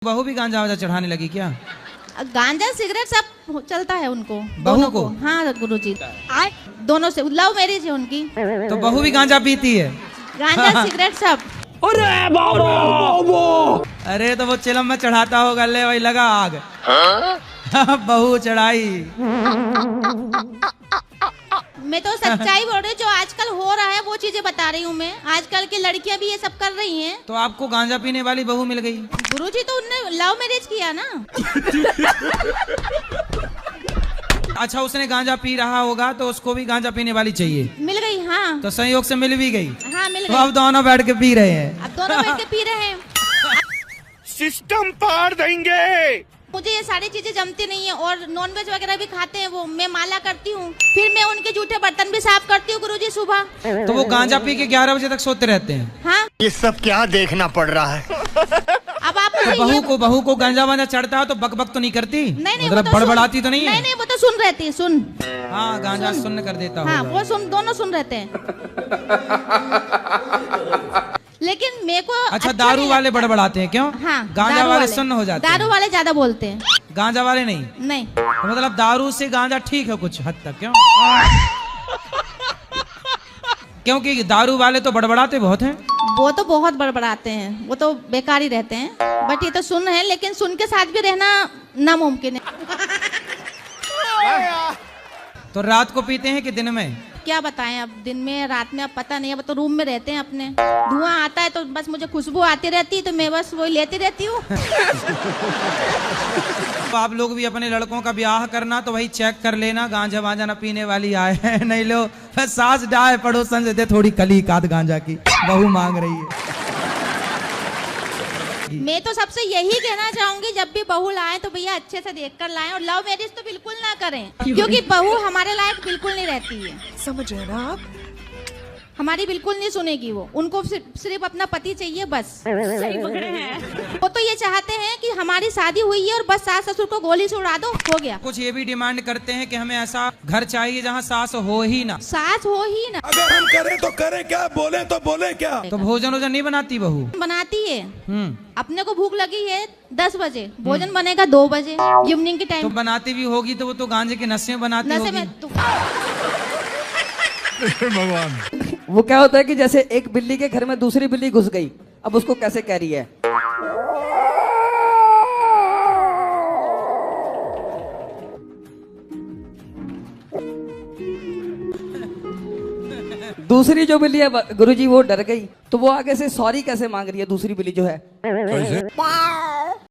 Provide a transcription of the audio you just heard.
बहू भी गांजा वाजा चढ़ाने लगी क्या? गांजा सिगरेट सब चलता है उनको, बहू को? हाँ गुरुजी, दोनों से लव मैरिज है उनकी। तो बहू भी गांजा पीती है? गांजा सिगरेट सब। अरे बाबा! अरे तो वो चिलम में चढ़ाता होगा, ले वही लगा आग। बहू चढ़ाई। मैं तो सच्चाई बोल रही हूँ, जो आजकल हो रहा है वो चीजें बता रही हूँ मैं। आजकल की लड़कियां भी ये सब कर रही हैं। तो आपको गांजा पीने वाली बहू मिल गई? गुरुजी तो उनने लव मैरिज किया ना। अच्छा, उसने गांजा पी रहा होगा तो उसको भी गांजा पीने वाली चाहिए। मिल गई, हाँ। तो संयोग से मिल भी गई। हाँ मिल तो गई। अब दोनों बैठ के पी रहे हैं। अब दोनों बैठ के पी रहे हैं। सिस्टम पार देंगे। मुझे ये सारी चीजें जमती नहीं है, और नॉनवेज वगैरह भी खाते हैं वो। मैं माला करती हूँ, फिर मैं उनके जूठे बर्तन भी साफ करती हूँ गुरुजी सुबह। तो वो गांजा पी के 11 बजे तक सोते रहते हैं? हाँ। ये सब क्या देखना पड़ रहा है? अब आप तो बहू को गांजा वांजा चढ़ता है तो बक बक तो नहीं करती? नहीं, मतलब बड़बड़ाती तो नहीं है? नहीं, वो तो सुन रहती है, सुन। हाँ, गांजा सुन कर देता हाँ, होगा। वो सुन, दोनों सुन रहते हैं। लेकिन मेरे को अच्छा, दारू वाले बड़बड़ाते हैं क्यों? हाँ, गांजा वाले सुन्न हो जाते हैं। दारू वाले ज्यादा बोलते हैं, गांजा वाले नहीं। नहीं। तो मतलब दारू से गांजा ठीक है कुछ हद तक, क्यों? क्योंकि दारू वाले तो बड़बड़ाते बहुत हैं। वो तो बहुत बड़बड़ाते हैं, वो तो बेकार ही रहते हैं। बट ये तो सुन है, लेकिन सुन के साथ भी रहना नामुमकिन है। तो रात को पीते हैं कि दिन में? क्या बताएं, अब दिन में रात में अब पता नहीं। अब तो रूम में रहते हैं अपने, धुआं आता है तो बस मुझे खुशबू आती रहती है, तो मैं बस वही लेती रहती हूँ। तो आप लोग भी अपने लड़कों का ब्याह करना तो वही चेक कर लेना, गांजा वांजा न पीने वाली आए हैं। नहीं लो सास डाय पड़ोसन से दे थोड़ी कली काद गांजा की, बहू मांग रही है। मैं तो सबसे यही कहना चाहूंगी, जब भी बहू लाएं तो भैया अच्छे से देख कर लाएं, और लव मैरिज तो बिल्कुल ना करें, क्योंकि बहू हमारे लायक बिल्कुल नहीं रहती है। समझ रहे ना आप? हमारी बिल्कुल नहीं सुनेगी वो। उनको सिर्फ अपना पति चाहिए बस। वो तो ये चाहते हैं कि हमारी शादी हुई है और बस सास ससुर को गोली से उड़ा दो, हो गया। कुछ ये भी डिमांड करते हैं कि हमें ऐसा घर चाहिए जहाँ सास हो ही ना। सास हो ही ना। अगर हम करें तो करें क्या, बोले तो बोले क्या? तो भोजन वोजन नहीं बनाती बहू? बनाती है। अपने को भूख लगी है 10 बजे, भोजन बनेगा 2 बजे इवनिंग के टाइम। तो बनाती भी होगी तो वो तो गांजे के नशे में बनाती नशे होगी। में भगवान। वो क्या होता है कि जैसे एक बिल्ली के घर में दूसरी बिल्ली घुस गई, अब उसको कैसे कह रही है? दूसरी जो बिल्ली है गुरुजी वो डर गई, तो वो आगे से सॉरी कैसे मांग रही है दूसरी बिल्ली जो है?